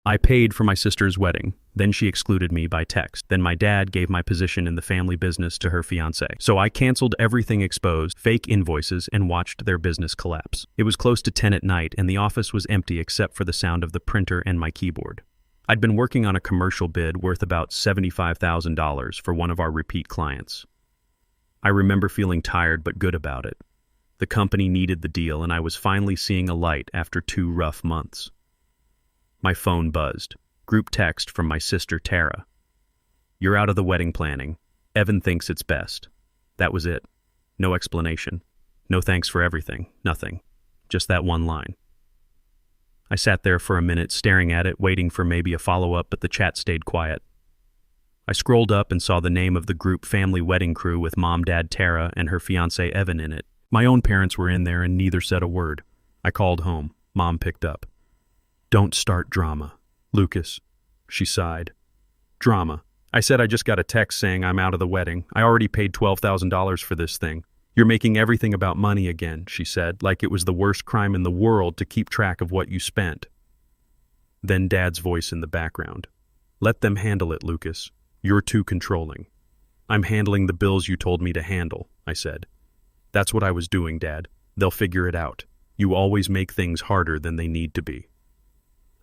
I paid for my sister's wedding. Then she excluded me by text. Then my dad gave my position in the family business to her fiancé. So I canceled everything, exposed fake invoices, and watched their business collapse. It was close to 10 at night, and the office was empty except for the sound of the printer and my keyboard. I'd been working on a commercial bid worth about $75,000 for one of our repeat clients. I remember feeling tired but good about it. The company needed the deal, and I was finally seeing a light after 2 rough months. My phone buzzed. Group text from my sister Tara. "You're out of the wedding planning. Evan thinks it's best." That was it. No explanation. No thanks for everything. Nothing. Just that one line. I sat there for a minute staring at it, waiting for maybe a follow-up, but the chat stayed quiet. I scrolled up and saw the name of the group family wedding crew with mom, dad, Tara, and her fiancé Evan in it. My own parents were in there and neither said a word. I called home. Mom picked up. "Don't start drama. Lucas," she sighed. "Drama." I said I just got a text saying I'm out of the wedding. I already paid $12,000 for this thing. "You're making everything about money again," she said, like it was the worst crime in the world to keep track of what you spent. Then Dad's voice in the background. "Let them handle it, Lucas. You're too controlling." "I'm handling the bills you told me to handle," I said. "That's what I was doing, Dad. They'll figure it out. You always make things harder than they need to be."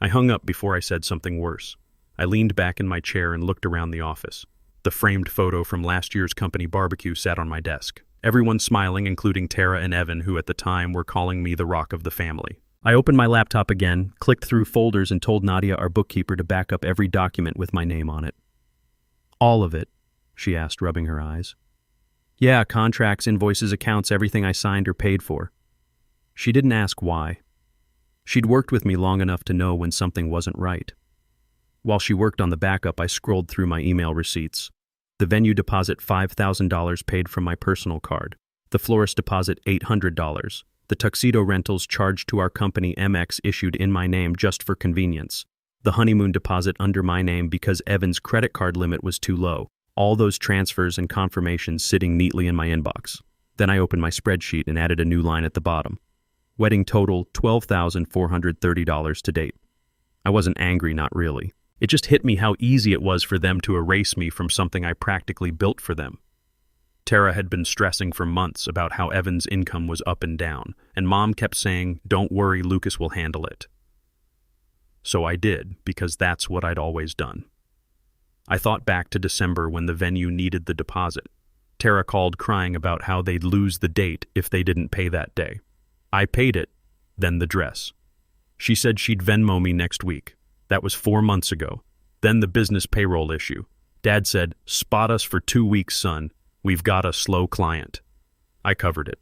I hung up before I said something worse. I leaned back in my chair and looked around the office. The framed photo from last year's company barbecue sat on my desk. Everyone smiling, including Tara and Evan, who at the time were calling me the rock of the family. I opened my laptop again, clicked through folders, and told Nadia, our bookkeeper, to back up every document with my name on it. "All of it?" she asked, rubbing her eyes. "Yeah, contracts, invoices, accounts, everything I signed or paid for." She didn't ask why. She'd worked with me long enough to know when something wasn't right. While she worked on the backup, I scrolled through my email receipts. The venue deposit $5,000 paid from my personal card. The florist deposit $800. The tuxedo rentals charged to our company MX issued in my name just for convenience. The honeymoon deposit under my name because Evan's credit card limit was too low. All those transfers and confirmations sitting neatly in my inbox. Then I opened my spreadsheet and added a new line at the bottom. Wedding total $12,430 to date. I wasn't angry, not really. It just hit me how easy it was for them to erase me from something I practically built for them. Tara had been stressing for months about how Evan's income was up and down, and Mom kept saying, "Don't worry, Lucas will handle it." So I did, because that's what I'd always done. I thought back to December when the venue needed the deposit. Tara called crying about how they'd lose the date if they didn't pay that day. I paid it, then the dress. She said she'd Venmo me next week. That was 4 months ago. Then the business payroll issue. Dad said, "Spot us for 2 weeks, son. We've got a slow client." I covered it.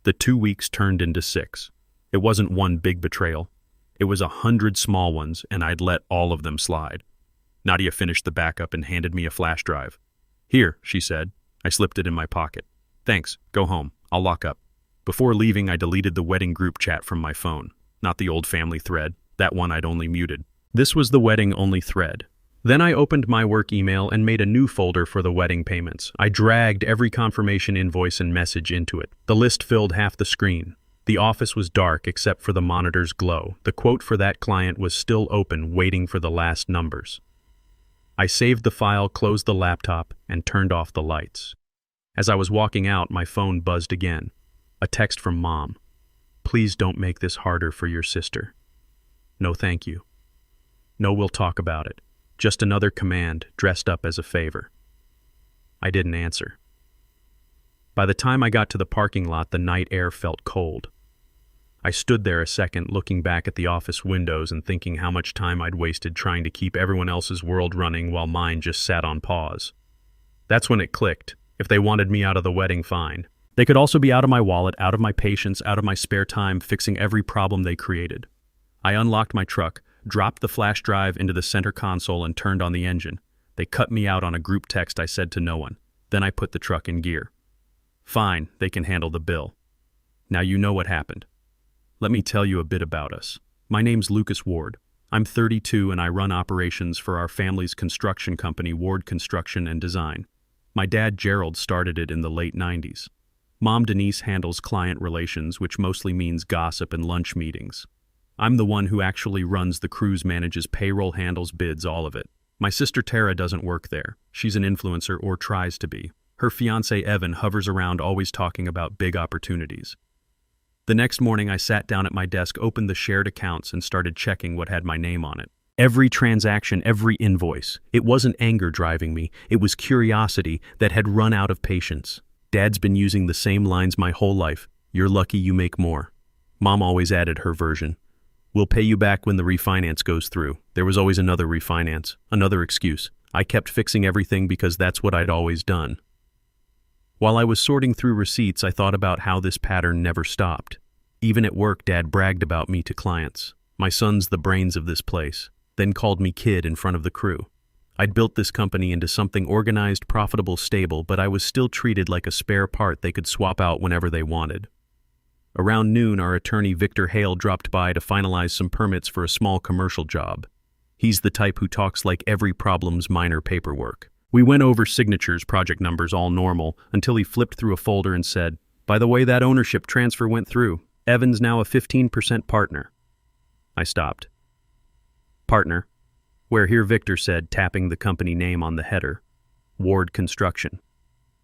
The 2 weeks turned into 6. It wasn't one big betrayal. It was 100 small ones, and I'd let all of them slide. Nadia finished the backup and handed me a flash drive. "Here," she said. I slipped it in my pocket. "Thanks. Go home. I'll lock up." Before leaving, I deleted the wedding group chat from my phone. Not the old family thread. That one I'd only muted. This was the wedding-only thread. Then I opened my work email and made a new folder for the wedding payments. I dragged every confirmation invoice and message into it. The list filled half the screen. The office was dark except for the monitor's glow. The quote for that client was still open, waiting for the last numbers. I saved the file, closed the laptop, and turned off the lights. As I was walking out, my phone buzzed again. A text from Mom. "Please don't make this harder for your sister. No, thank you. No, we'll talk about it. Just another command dressed up as a favor." I didn't answer. By the time I got to the parking lot, the night air felt cold. I stood there a second, looking back at the office windows and thinking how much time I'd wasted trying to keep everyone else's world running while mine just sat on pause. That's when it clicked. If they wanted me out of the wedding, fine. They could also be out of my wallet, out of my patience, out of my spare time, fixing every problem they created. I unlocked my truck, dropped the flash drive into the center console, and turned on the engine. They cut me out on a group text I said to no one. Then I put the truck in gear. Fine, they can handle the bill. Now you know what happened. Let me tell you a bit about us. My name's Lucas Ward. I'm 32 and I run operations for our family's construction company, Ward Construction and Design. My dad, Gerald, started it in the late 90s. Mom, Denise, handles client relations, which mostly means gossip and lunch meetings. I'm the one who actually runs the cruise, manages payroll, handles bids, all of it. My sister Tara doesn't work there. She's an influencer, or tries to be. Her fiancé Evan hovers around, always talking about big opportunities. The next morning I sat down at my desk, opened the shared accounts, and started checking what had my name on it. Every transaction, every invoice. It wasn't anger driving me, it was curiosity that had run out of patience. Dad's been using the same lines my whole life. You're lucky you make more. Mom always added her version. We'll pay you back when the refinance goes through. There was always another refinance, another excuse. I kept fixing everything because that's what I'd always done. While I was sorting through receipts, I thought about how this pattern never stopped. Even at work, Dad bragged about me to clients. My son's the brains of this place, then called me kid in front of the crew. I'd built this company into something organized, profitable, stable, but I was still treated like a spare part they could swap out whenever they wanted. Around noon, our attorney Victor Hale dropped by to finalize some permits for a small commercial job. He's the type who talks like every problem's minor paperwork. We went over signatures, project numbers, all normal, until he flipped through a folder and said, "By the way, that ownership transfer went through. Evan's now a 15% partner." I stopped. "Partner?" "Where here," Victor said, tapping the company name on the header. "Ward Construction."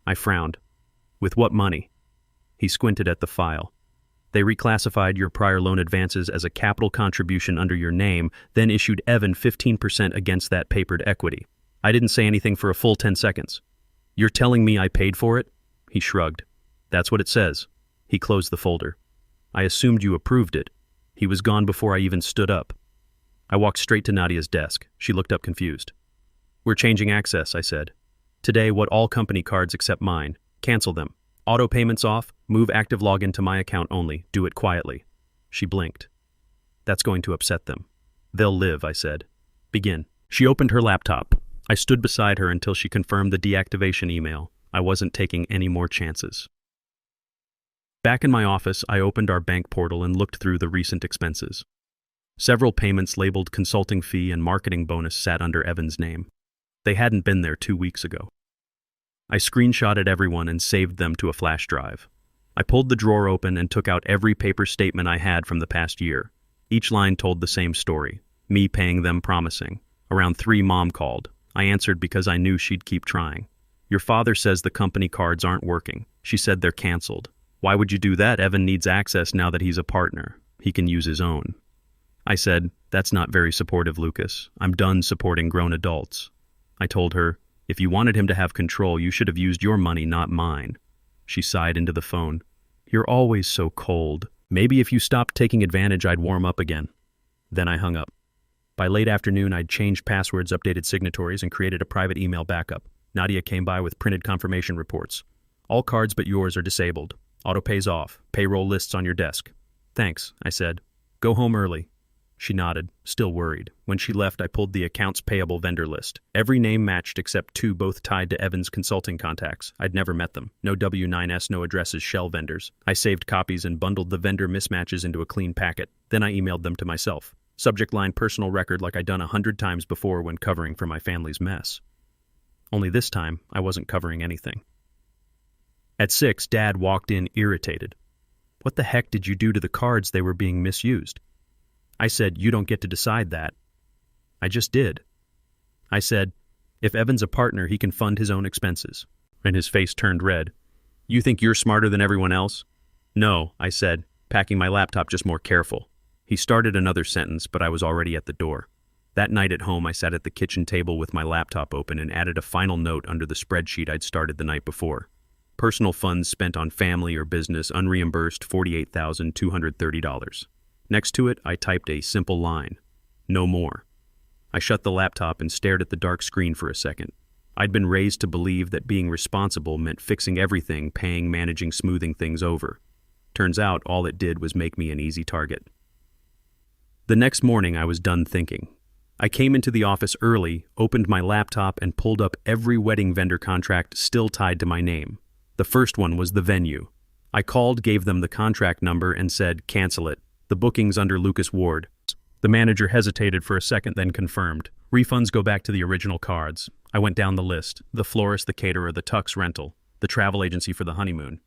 I frowned. "With what money?" He squinted at the file. "They reclassified your prior loan advances as a capital contribution under your name, then issued Evan 15% against that papered equity." I didn't say anything for a full 10 seconds. "You're telling me I paid for it?" He shrugged. "That's what it says." He closed the folder. "I assumed you approved it." He was gone before I even stood up. I walked straight to Nadia's desk. She looked up confused. "We're changing access," I said. "Today, what all company cards except mine. Cancel them. Auto payments off, move active login to my account only. Do it quietly." She blinked. "That's going to upset them." "They'll live," I said. "Begin." She opened her laptop. I stood beside her until she confirmed the deactivation email. I wasn't taking any more chances. Back in my office, I opened our bank portal and looked through the recent expenses. Several payments labeled consulting fee and marketing bonus sat under Evan's name. They hadn't been there 2 weeks ago. I screenshotted everyone and saved them to a flash drive. I pulled the drawer open and took out every paper statement I had from the past year. Each line told the same story. Me paying them, promising. Around 3, Mom called. I answered because I knew she'd keep trying. "Your father says the company cards aren't working." She said they're canceled. "Why would you do that? Evan needs access now that he's a partner. He can use his own." I said, "That's not very supportive, Lucas. I'm done supporting grown adults." I told her, "If you wanted him to have control, you should have used your money, not mine." She sighed into the phone. "You're always so cold. Maybe if you stopped taking advantage, I'd warm up again." Then I hung up. By late afternoon, I'd changed passwords, updated signatories, and created a private email backup. Nadia came by with printed confirmation reports. "All cards but yours are disabled. Auto pays off. Payroll lists on your desk." "Thanks," I said. "Go home early." She nodded, still worried. When she left, I pulled the accounts payable vendor list. Every name matched except 2, both tied to Evan's consulting contacts. I'd never met them. No W-9s, no addresses, shell vendors. I saved copies and bundled the vendor mismatches into a clean packet. Then I emailed them to myself. Subject line, personal record, like I'd done 100 times before when covering for my family's mess. Only this time, I wasn't covering anything. At 6, Dad walked in irritated. "What the heck did you do to the cards? They were being misused." I said, "You don't get to decide that." "I just did." I said, "If Evan's a partner, he can fund his own expenses." And his face turned red. "You think you're smarter than everyone else?" "No," I said, packing my laptop just more careful. He started another sentence, but I was already at the door. That night at home, I sat at the kitchen table with my laptop open and added a final note under the spreadsheet I'd started the night before. Personal funds spent on family or business unreimbursed, $48,230. Next to it, I typed a simple line: "No more." I shut the laptop and stared at the dark screen for a second. I'd been raised to believe that being responsible meant fixing everything, paying, managing, smoothing things over. Turns out all it did was make me an easy target. The next morning, I was done thinking. I came into the office early, opened my laptop, and pulled up every wedding vendor contract still tied to my name. The first one was the venue. I called, gave them the contract number, and said, "Cancel it. The booking's under Lucas Ward." The manager hesitated for a second, then confirmed. "Refunds go back to the original cards." I went down the list: the florist, the caterer, the tux rental, the travel agency for the honeymoon.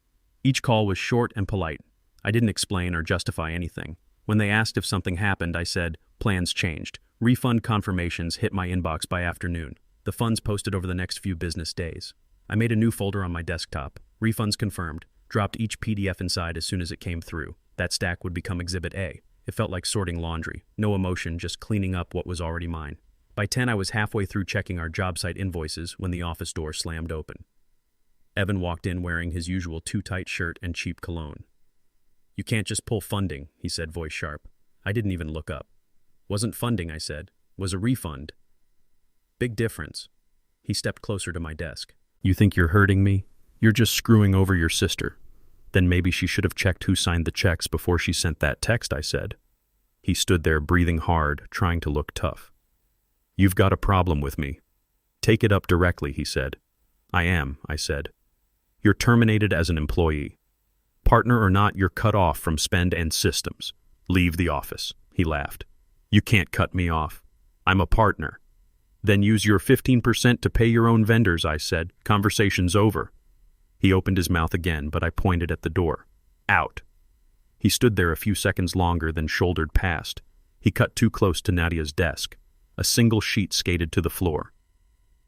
Each call was short and polite. I didn't explain or justify anything. When they asked if something happened, I said, plans changed. Refund confirmations hit my inbox by afternoon. The funds posted over the next few business days. I made a new folder on my desktop. Refunds confirmed. Dropped each PDF inside as soon as it came through. That stack would become Exhibit A. It felt like sorting laundry. No emotion, just cleaning up what was already mine. By 10, I was halfway through checking our job site invoices when the office door slammed open. Evan walked in wearing his usual too-tight shirt and cheap cologne. "You can't just pull funding," he said, voice sharp. I didn't even look up. "Wasn't funding," I said. "Was a refund." "Big difference." He stepped closer to my desk. "You think you're hurting me? You're just screwing over your sister." "Then maybe she should have checked who signed the checks before she sent that text," I said. He stood there breathing hard, trying to look tough. "You've got a problem with me. Take it up directly," he said. "I am," I said. "You're terminated as an employee. Partner or not, you're cut off from Spend and Systems. Leave the office," he laughed. "You can't cut me off. I'm a partner." "Then use your 15% to pay your own vendors," I said. "Conversation's over." He opened his mouth again, but I pointed at the door. "Out." He stood there a few seconds longer, then shouldered past. He cut too close to Nadia's desk. A single sheet skated to the floor.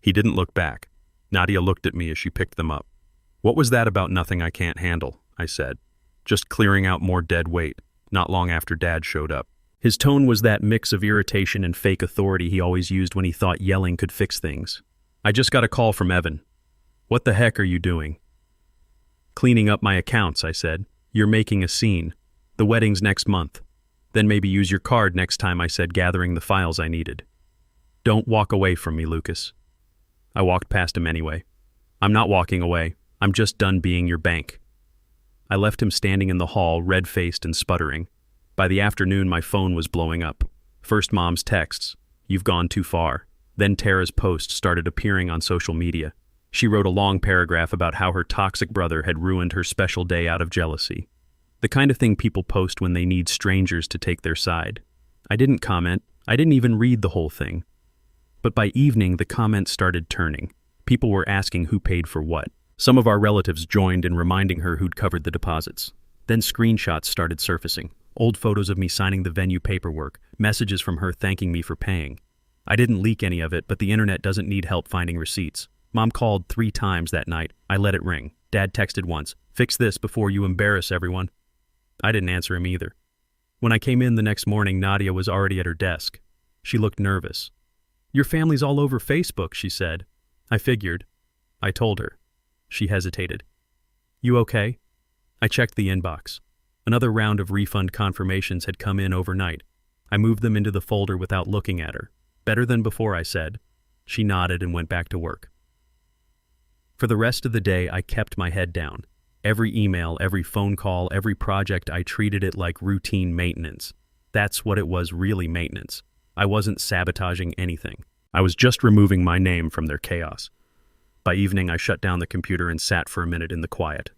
He didn't look back. Nadia looked at me as she picked them up. "What was that about nothing I can't handle?" I said. "Just clearing out more dead weight," not long after Dad showed up. His tone was that mix of irritation and fake authority he always used when he thought yelling could fix things. "I just got a call from Evan." "What the heck are you doing?" "Cleaning up my accounts," I said. "You're making a scene. The wedding's next month. Then maybe use your card next time," I said, gathering the files I needed. "Don't walk away from me, Lucas." I walked past him anyway. "I'm not walking away. I'm just done being your bank." I left him standing in the hall, red-faced and sputtering. By the afternoon, my phone was blowing up. First Mom's texts, "You've gone too far." Then Tara's posts started appearing on social media. She wrote a long paragraph about how her toxic brother had ruined her special day out of jealousy. The kind of thing people post when they need strangers to take their side. I didn't comment. I didn't even read the whole thing. But by evening, the comments started turning. People were asking who paid for what. Some of our relatives joined in reminding her who'd covered the deposits. Then screenshots started surfacing. Old photos of me signing the venue paperwork, messages from her thanking me for paying. I didn't leak any of it, but the internet doesn't need help finding receipts. Mom called 3 times that night. I let it ring. Dad texted once, "Fix this before you embarrass everyone." I didn't answer him either. When I came in the next morning, Nadia was already at her desk. She looked nervous. "Your family's all over Facebook," she said. I figured. I told her. She hesitated. "You okay?" I checked the inbox. Another round of refund confirmations had come in overnight. I moved them into the folder without looking at her. "Better than before," I said. She nodded and went back to work. For the rest of the day, I kept my head down. Every email, every phone call, every project, I treated it like routine maintenance. That's what it was, really, maintenance. I wasn't sabotaging anything. I was just removing my name from their chaos. By evening, I shut down the computer and sat for a minute in the quiet.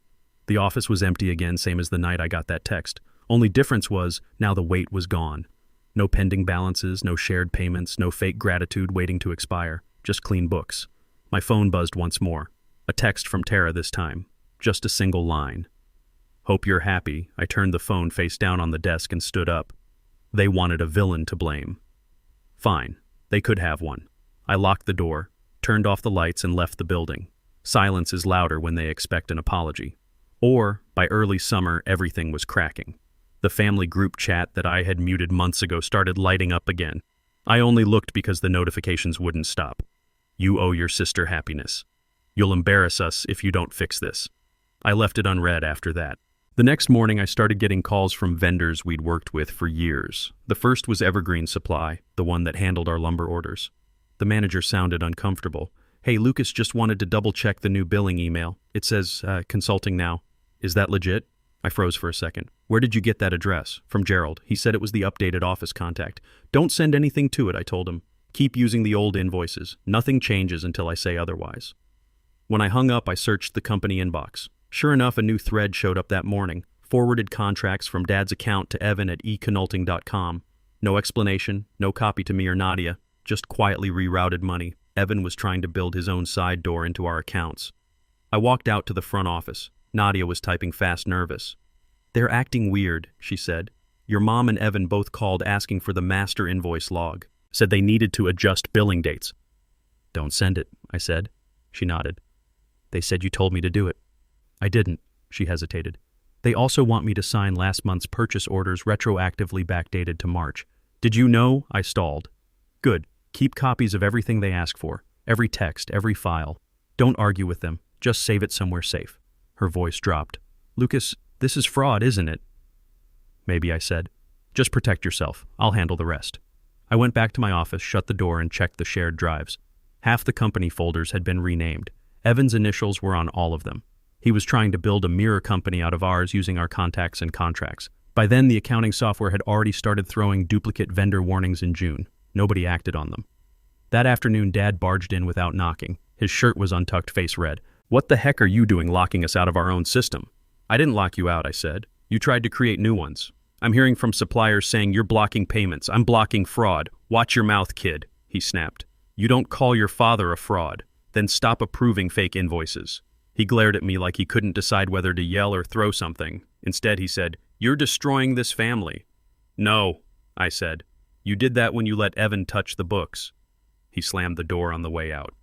The office was empty again, same as the night I got that text. Only difference was, now the weight was gone. No pending balances, no shared payments, no fake gratitude waiting to expire. Just clean books. My phone buzzed once more. A text from Tara this time. Just a single line. "Hope you're happy." I turned the phone face down on the desk and stood up. They wanted a villain to blame. Fine. They could have one. I locked the door, turned off the lights, and left the building. Silence is louder when they expect an apology. Or, by early summer, everything was cracking. The family group chat that I had muted months ago started lighting up again. I only looked because the notifications wouldn't stop. "You owe your sister happiness. You'll embarrass us if you don't fix this." I left it unread after that. The next morning, I started getting calls from vendors we'd worked with for years. The first was Evergreen Supply, the one that handled our lumber orders. The manager sounded uncomfortable. "Hey, Lucas just wanted to double-check the new billing email. It says, consulting now. Is that legit?" I froze for a second. "Where did you get that address?" "From Gerald. He said it was the updated office contact." "Don't send anything to it," I told him. "Keep using the old invoices. Nothing changes until I say otherwise." When I hung up, I searched the company inbox. Sure enough, a new thread showed up that morning. Forwarded contracts from Dad's account to Evan at econsulting.com. No explanation, no copy to me or Nadia, just quietly rerouted money. Evan was trying to build his own side door into our accounts. I walked out to the front office. Nadia was typing fast, nervous. "They're acting weird," she said. Your mom and Evan both called asking for the master invoice log. Said they needed to adjust billing dates. Don't send it, I said. She nodded. They said you told me to do it. I didn't, she hesitated. They also want me to sign last month's purchase orders retroactively backdated to March. Did you know? I stalled. Good. Keep copies of everything they ask for. Every text, every file. Don't argue with them. Just save it somewhere safe. Her voice dropped. Lucas, this is fraud, isn't it? Maybe, I said. Just protect yourself. I'll handle the rest. I went back to my office, shut the door, and checked the shared drives. Half the company folders had been renamed. Evan's initials were on all of them. He was trying to build a mirror company out of ours using our contacts and contracts. By then, the accounting software had already started throwing duplicate vendor warnings in June. Nobody acted on them. That afternoon, Dad barged in without knocking. His shirt was untucked, face red. What the heck are you doing locking us out of our own system? I didn't lock you out, I said. You tried to create new ones. I'm hearing from suppliers saying you're blocking payments. I'm blocking fraud. Watch your mouth, kid, he snapped. You don't call your father a fraud. Then stop approving fake invoices. He glared at me like he couldn't decide whether to yell or throw something. Instead, he said, You're destroying this family. No, I said. You did that when you let Evan touch the books. He slammed the door on the way out.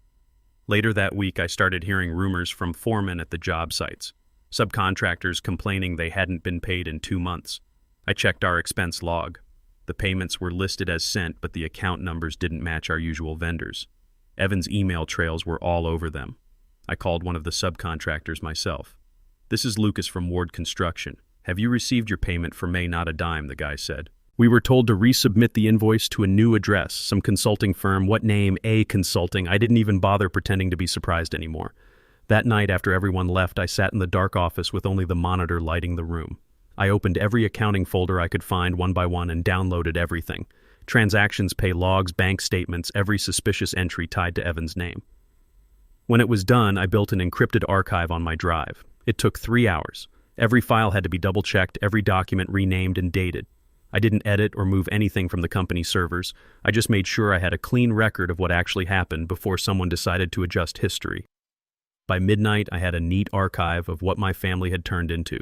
Later that week, I started hearing rumors from foremen at the job sites. Subcontractors complaining they hadn't been paid in 2 months. I checked our expense log. The payments were listed as sent, but the account numbers didn't match our usual vendors. Evan's email trails were all over them. I called one of the subcontractors myself. This is Lucas from Ward Construction. Have you received your payment for May? Not a dime, the guy said. We were told to resubmit the invoice to a new address, some consulting firm. What name? A Consulting. I didn't even bother pretending to be surprised anymore. That night, after everyone left, I sat in the dark office with only the monitor lighting the room. I opened every accounting folder I could find one by one and downloaded everything. Transactions, pay logs, bank statements, every suspicious entry tied to Evan's name. When it was done, I built an encrypted archive on my drive. It took 3 hours. Every file had to be double-checked, every document renamed and dated. I didn't edit or move anything from the company servers. I just made sure I had a clean record of what actually happened before someone decided to adjust history. By midnight, I had a neat archive of what my family had turned into.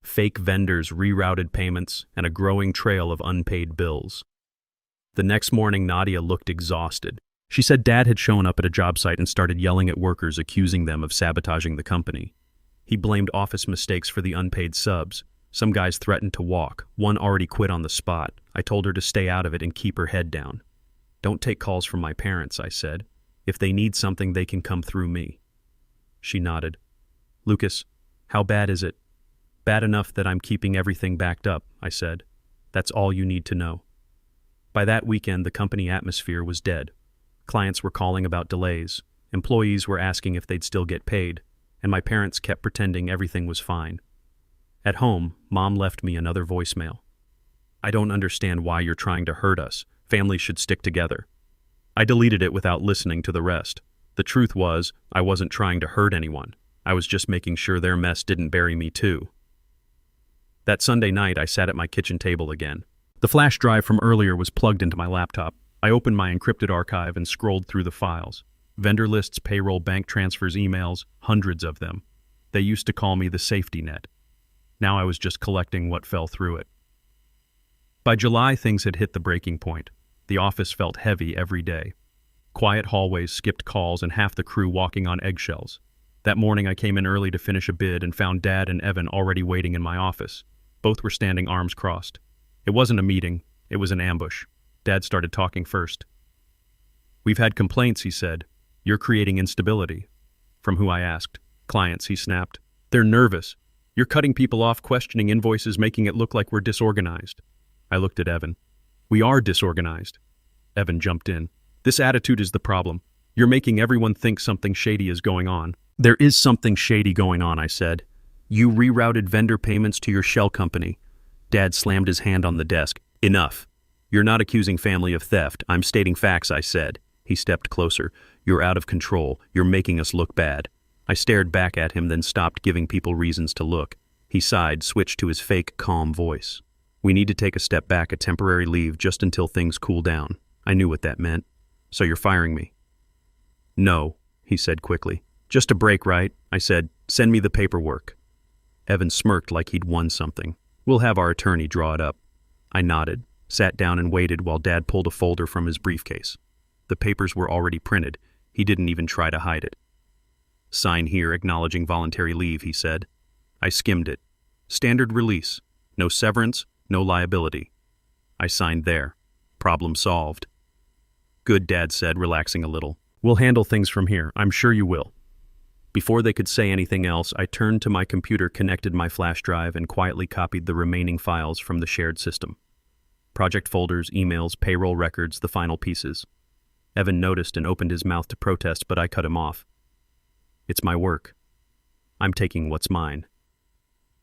Fake vendors, rerouted payments, and a growing trail of unpaid bills. The next morning, Nadia looked exhausted. She said Dad had shown up at a job site and started yelling at workers, accusing them of sabotaging the company. He blamed office mistakes for the unpaid subs. Some guys threatened to walk. One already quit on the spot. I told her to stay out of it and keep her head down. Don't take calls from my parents, I said. If they need something, they can come through me. She nodded. Lucas, how bad is it? Bad enough that I'm keeping everything backed up, I said. That's all you need to know. By that weekend, the company atmosphere was dead. Clients were calling about delays. Employees were asking if they'd still get paid. And my parents kept pretending everything was fine. At home, Mom left me another voicemail. I don't understand why you're trying to hurt us. Families should stick together. I deleted it without listening to the rest. The truth was, I wasn't trying to hurt anyone. I was just making sure their mess didn't bury me too. That Sunday night, I sat at my kitchen table again. The flash drive from earlier was plugged into my laptop. I opened my encrypted archive and scrolled through the files. Vendor lists, payroll, bank transfers, emails, hundreds of them. They used to call me the safety net. Now I was just collecting what fell through it. By July, things had hit the breaking point. The office felt heavy every day. Quiet hallways, skipped calls, and half the crew walking on eggshells. That morning I came in early to finish a bid and found Dad and Evan already waiting in my office. Both were standing arms crossed. It wasn't a meeting, it was an ambush. Dad started talking first. We've had complaints, he said. You're creating instability. From who, I asked. Clients, he snapped. They're nervous. You're cutting people off, questioning invoices, making it look like we're disorganized. I looked at Evan. We are disorganized. Evan jumped in. This attitude is the problem. You're making everyone think something shady is going on. There is something shady going on, I said. You rerouted vendor payments to your shell company. Dad slammed his hand on the desk. Enough. You're not accusing family of theft. I'm stating facts, I said. He stepped closer. You're out of control. You're making us look bad. I stared back at him, then stopped giving people reasons to look. He sighed, switched to his fake, calm voice. We need to take a step back, a temporary leave, just until things cool down. I knew what that meant. So you're firing me? No, he said quickly. Just a break, right? I said, send me the paperwork. Evan smirked like he'd won something. We'll have our attorney draw it up. I nodded, sat down and waited while Dad pulled a folder from his briefcase. The papers were already printed. He didn't even try to hide it. "Sign here acknowledging voluntary leave," he said. I skimmed it. Standard release. No severance, no liability. I signed there. Problem solved. "Good," Dad said, relaxing a little. "We'll handle things from here. I'm sure you will." Before they could say anything else, I turned to my computer, connected my flash drive, and quietly copied the remaining files from the shared system. Project folders, emails, payroll records, the final pieces. Evan noticed and opened his mouth to protest, but I cut him off. It's my work. I'm taking what's mine.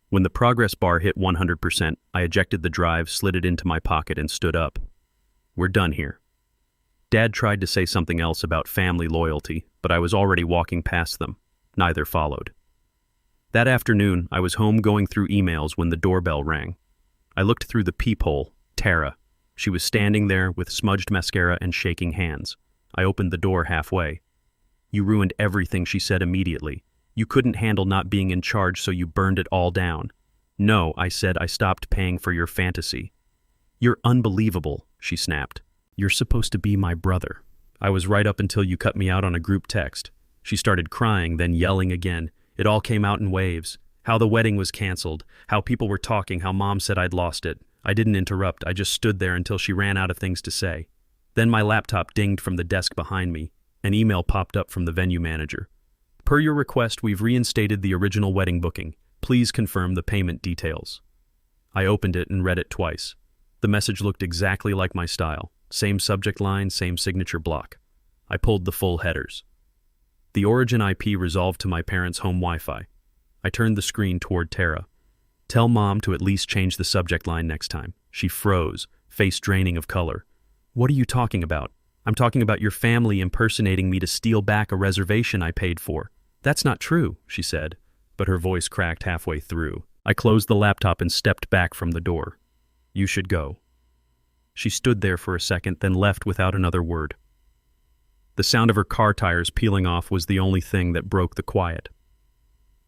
When the progress bar hit 100%, I ejected the drive, slid it into my pocket, and stood up. We're done here. Dad tried to say something else about family loyalty, but I was already walking past them. Neither followed. That afternoon, I was home going through emails when the doorbell rang. I looked through the peephole. Tara. She was standing there with smudged mascara and shaking hands. I opened the door halfway. "You ruined everything," she said immediately. "You couldn't handle not being in charge, so you burned it all down." "No," I said, "I stopped paying for your fantasy." "You're unbelievable," she snapped. "You're supposed to be my brother. I was right up until you cut me out on a group text." She started crying, then yelling again. It all came out in waves. How the wedding was canceled, how people were talking, how Mom said I'd lost it. I didn't interrupt, I just stood there until she ran out of things to say. Then my laptop dinged from the desk behind me. An email popped up from the venue manager. "Per your request, we've reinstated the original wedding booking. Please confirm the payment details." I opened it and read it twice. The message looked exactly like my style. Same subject line, same signature block. I pulled the full headers. The origin IP resolved to my parents' home Wi-Fi. I turned the screen toward Tara. "Tell Mom to at least change the subject line next time." She froze, face draining of color. "What are you talking about?" "I'm talking about your family impersonating me to steal back a reservation I paid for." "That's not true," she said, but her voice cracked halfway through. I closed the laptop and stepped back from the door. "You should go." She stood there for a second, then left without another word. The sound of her car tires peeling off was the only thing that broke the quiet.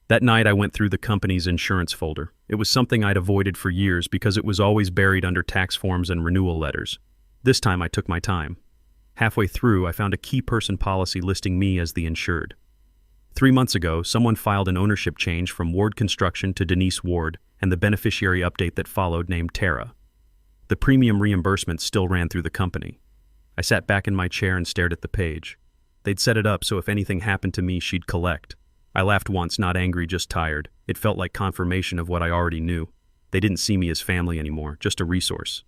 That night I went through the company's insurance folder. It was something I'd avoided for years because it was always buried under tax forms and renewal letters. This time I took my time. Halfway through, I found a key person policy listing me as the insured. 3 months ago, someone filed an ownership change from Ward Construction to Denise Ward, and the beneficiary update that followed named Tara. The premium reimbursement still ran through the company. I sat back in my chair and stared at the page. They'd set it up so if anything happened to me, she'd collect. I laughed once, not angry, just tired. It felt like confirmation of what I already knew. They didn't see me as family anymore, just a resource.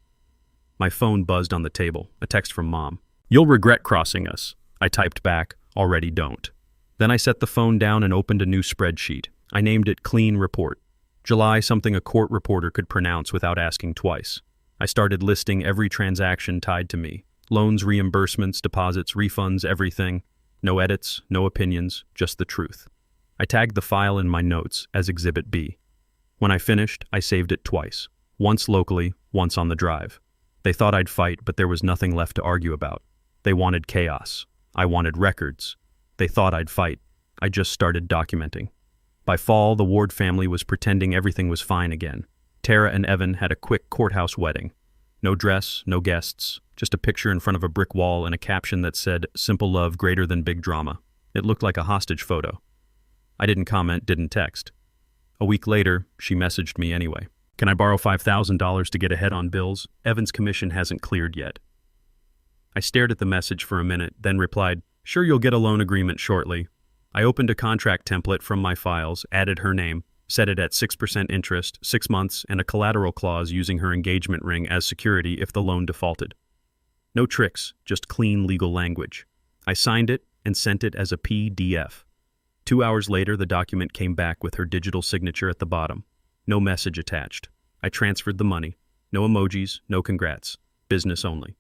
My phone buzzed on the table, a text from Mom. "You'll regret crossing us." I typed back, "Already don't." Then I set the phone down and opened a new spreadsheet. I named it Clean Report. July, something a court reporter could pronounce without asking twice. I started listing every transaction tied to me. Loans, reimbursements, deposits, refunds, everything. No edits, no opinions, just the truth. I tagged the file in my notes as Exhibit B. When I finished, I saved it twice. Once locally, once on the drive. They thought I'd fight, but there was nothing left to argue about. They wanted chaos. I wanted records. They thought I'd fight. I just started documenting. By fall, the Ward family was pretending everything was fine again. Tara and Evan had a quick courthouse wedding. No dress, no guests, just a picture in front of a brick wall and a caption that said, "Simple love greater than big drama." It looked like a hostage photo. I didn't comment, didn't text. A week later, she messaged me anyway. "Can I borrow $5,000 to get ahead on bills? Evan's commission hasn't cleared yet." I stared at the message for a minute, then replied, "Sure, you'll get a loan agreement shortly." I opened a contract template from my files, added her name, set it at 6% interest, 6 months, and a collateral clause using her engagement ring as security if the loan defaulted. No tricks, just clean legal language. I signed it and sent it as a PDF. 2 hours later, the document came back with her digital signature at the bottom. No message attached. I transferred the money. No emojis, no congrats. Business only.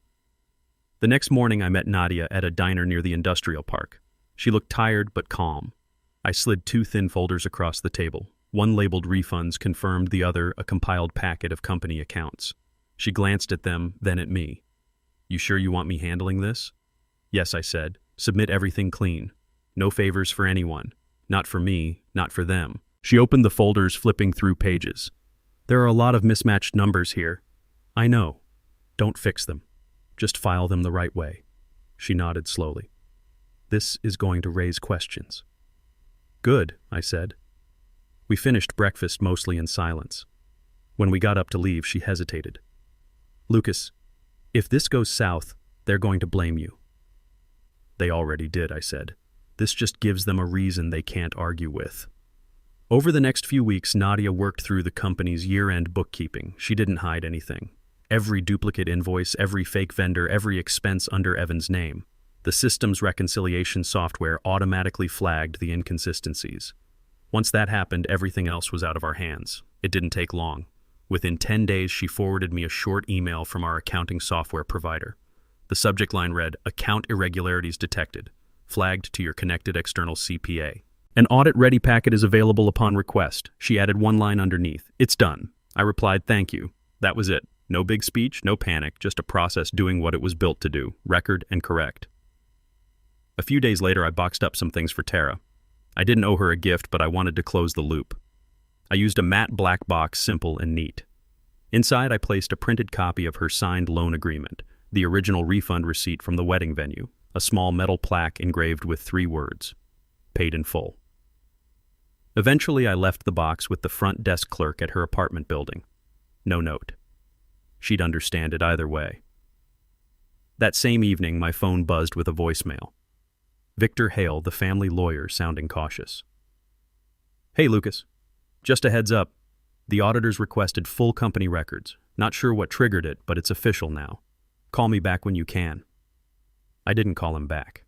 The next morning, I met Nadia at a diner near the industrial park. She looked tired but calm. I slid 2 thin folders across the table. One labeled refunds, confirmed, the other a compiled packet of company accounts. She glanced at them, then at me. "You sure you want me handling this?" "Yes," I said. "Submit everything clean. No favors for anyone. Not for me, not for them." She opened the folders, flipping through pages. "There are a lot of mismatched numbers here." I know. Don't fix them. Just file them the right way. She nodded slowly. This is going to raise questions. Good, I said. We finished breakfast mostly in silence. When we got up to leave, she hesitated. Lucas, if this goes south, they're going to blame you. They already did, I said. This just gives them a reason they can't argue with. Over the next few weeks, Nadia worked through the company's year-end bookkeeping. She didn't hide anything. Every duplicate invoice, every fake vendor, every expense under Evan's name. The system's reconciliation software automatically flagged the inconsistencies. Once that happened, everything else was out of our hands. It didn't take long. Within 10 days, she forwarded me a short email from our accounting software provider. The subject line read, "Account irregularities detected. Flagged to your connected external CPA. An audit-ready packet is available upon request." She added one line underneath. "It's done." I replied, "Thank you." That was it. No big speech, no panic, just a process doing what it was built to do, record and correct. A few days later, I boxed up some things for Tara. I didn't owe her a gift, but I wanted to close the loop. I used a matte black box, simple and neat. Inside, I placed a printed copy of her signed loan agreement, the original refund receipt from the wedding venue, a small metal plaque engraved with 3 words, "Paid in full." Eventually, I left the box with the front desk clerk at her apartment building. No note. She'd understand it either way. That same evening, my phone buzzed with a voicemail. Victor Hale, the family lawyer, sounding cautious. "Hey, Lucas. Just a heads up. The auditors requested full company records. Not sure what triggered it, but it's official now. Call me back when you can." I didn't call him back.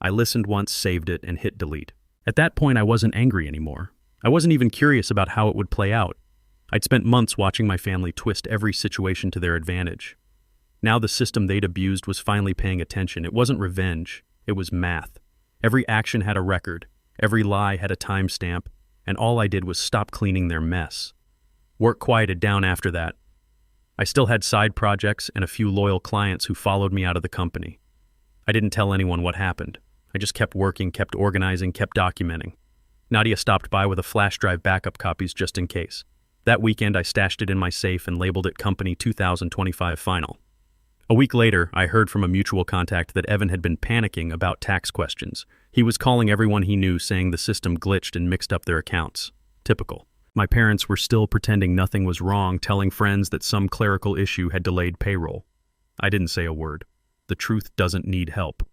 I listened once, saved it, and hit delete. At that point, I wasn't angry anymore. I wasn't even curious about how it would play out. I'd spent months watching my family twist every situation to their advantage. Now the system they'd abused was finally paying attention. It wasn't revenge. It was math. Every action had a record. Every lie had a timestamp. And all I did was stop cleaning their mess. Work quieted down after that. I still had side projects and a few loyal clients who followed me out of the company. I didn't tell anyone what happened. I just kept working, kept organizing, kept documenting. Nadia stopped by with a flash drive backup copies just in case. That weekend, I stashed it in my safe and labeled it Company 2025 Final. A week later, I heard from a mutual contact that Evan had been panicking about tax questions. He was calling everyone he knew, saying the system glitched and mixed up their accounts. Typical. My parents were still pretending nothing was wrong, telling friends that some clerical issue had delayed payroll. I didn't say a word. The truth doesn't need help.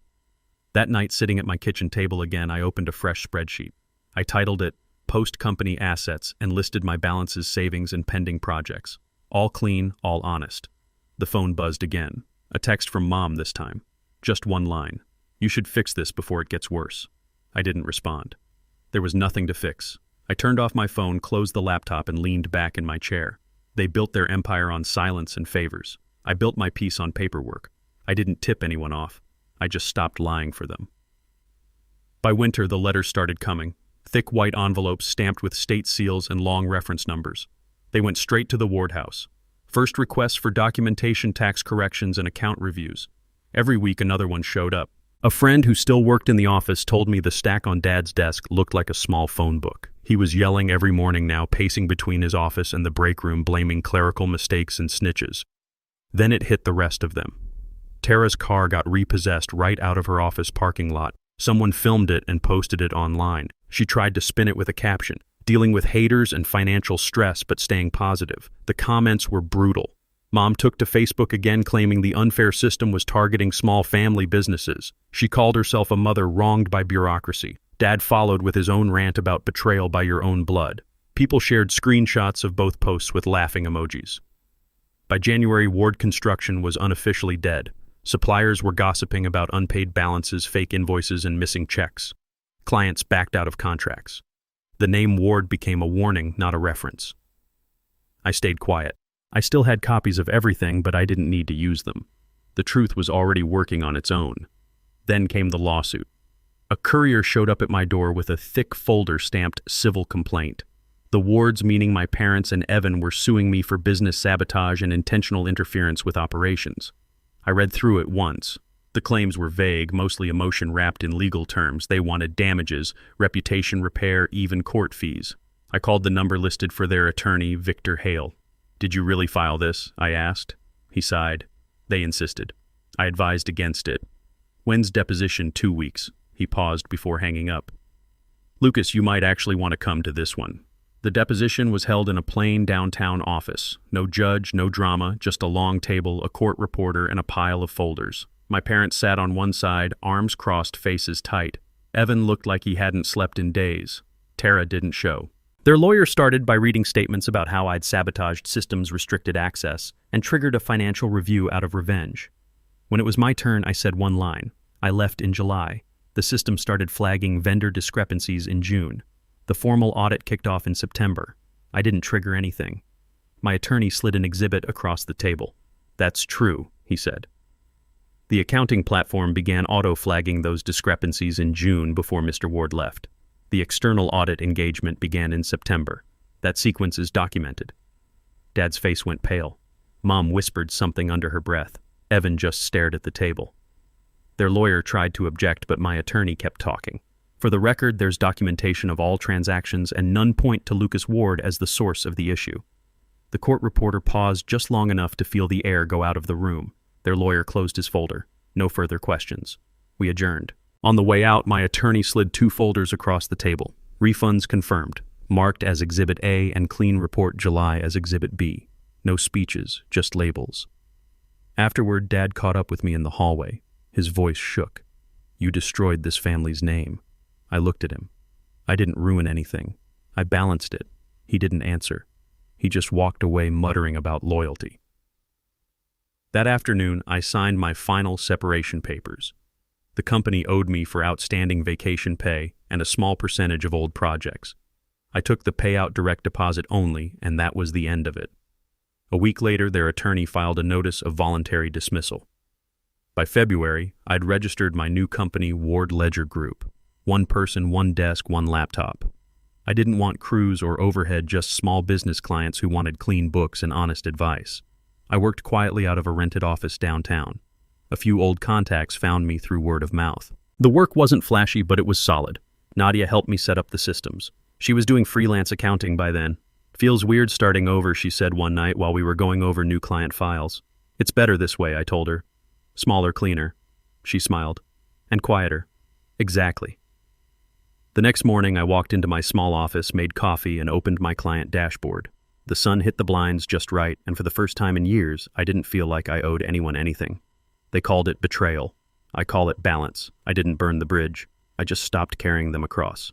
That night, sitting at my kitchen table again, I opened a fresh spreadsheet. I titled it Post-Company Assets and listed my balances, savings, and pending projects. All clean, all honest. The phone buzzed again. A text from Mom this time. Just one line. "You should fix this before it gets worse." I didn't respond. There was nothing to fix. I turned off my phone, closed the laptop, and leaned back in my chair. They built their empire on silence and favors. I built my peace on paperwork. I didn't tip anyone off. I just stopped lying for them. By winter, the letters started coming. Thick white envelopes stamped with state seals and long reference numbers. They went straight to the ward house. First requests for documentation, tax corrections, and account reviews. Every week another one showed up. A friend who still worked in the office told me the stack on Dad's desk looked like a small phone book. He was yelling every morning now, pacing between his office and the break room, blaming clerical mistakes and snitches. Then it hit the rest of them. Tara's car got repossessed right out of her office parking lot. Someone filmed it and posted it online. She tried to spin it with a caption, dealing with haters and financial stress but staying positive. The comments were brutal. Mom took to Facebook again, claiming the unfair system was targeting small family businesses. She called herself a mother wronged by bureaucracy. Dad followed with his own rant about betrayal by your own blood. People shared screenshots of both posts with laughing emojis. By January, ward construction was unofficially dead. Suppliers were gossiping about unpaid balances, fake invoices, and missing checks. Clients backed out of contracts. The name Ward became a warning, not a reference. I stayed quiet. I still had copies of everything, but I didn't need to use them. The truth was already working on its own. Then came the lawsuit. A courier showed up at my door with a thick folder stamped civil complaint. The Wards, meaning my parents and Evan, were suing me for business sabotage and intentional interference with operations. I read through it once. The claims were vague, mostly emotion wrapped in legal terms. They wanted damages, reputation repair, even court fees. I called the number listed for their attorney, Victor Hale. "Did you really file this?" I asked. He sighed. They insisted. I advised against it. When's deposition? 2 weeks. He paused before hanging up. Lucas, you might actually want to come to this one. The deposition was held in a plain downtown office. No judge, no drama, just a long table, a court reporter, and a pile of folders. My parents sat on one side, arms crossed, faces tight. Evan looked like he hadn't slept in days. Tara didn't show. Their lawyer started by reading statements about how I'd sabotaged systems, restricted access, and triggered a financial review out of revenge. When it was my turn, I said one line. I left in July. The system started flagging vendor discrepancies in June. The formal audit kicked off in September. I didn't trigger anything. My attorney slid an exhibit across the table. That's true, he said. The accounting platform began auto-flagging those discrepancies in June before Mr. Ward left. The external audit engagement began in September. That sequence is documented. Dad's face went pale. Mom whispered something under her breath. Evan just stared at the table. Their lawyer tried to object, but my attorney kept talking. For the record, there's documentation of all transactions, and none point to Lucas Ward as the source of the issue. The court reporter paused just long enough to feel the air go out of the room. Their lawyer closed his folder. No further questions. We adjourned. On the way out, my attorney slid 2 folders across the table. Refunds confirmed, marked as Exhibit A and Clean Report July as Exhibit B. No speeches, just labels. Afterward, Dad caught up with me in the hallway. His voice shook. You destroyed this family's name. I looked at him. I didn't ruin anything. I balanced it. He didn't answer. He just walked away muttering about loyalty. That afternoon, I signed my final separation papers. The company owed me for outstanding vacation pay and a small percentage of old projects. I took the payout direct deposit only, and that was the end of it. A week later, their attorney filed a notice of voluntary dismissal. By February, I'd registered my new company, Ward Ledger Group. 1 person, 1 desk, 1 laptop. I didn't want crews or overhead, just small business clients who wanted clean books and honest advice. I worked quietly out of a rented office downtown. A few old contacts found me through word of mouth. The work wasn't flashy, but it was solid. Nadia helped me set up the systems. She was doing freelance accounting by then. Feels weird starting over, she said one night while we were going over new client files. It's better this way, I told her. Smaller, cleaner. She smiled. And quieter. Exactly. The next morning, I walked into my small office, made coffee, and opened my client dashboard. The sun hit the blinds just right, and for the first time in years, I didn't feel like I owed anyone anything. They called it betrayal. I call it balance. I didn't burn the bridge. I just stopped carrying them across.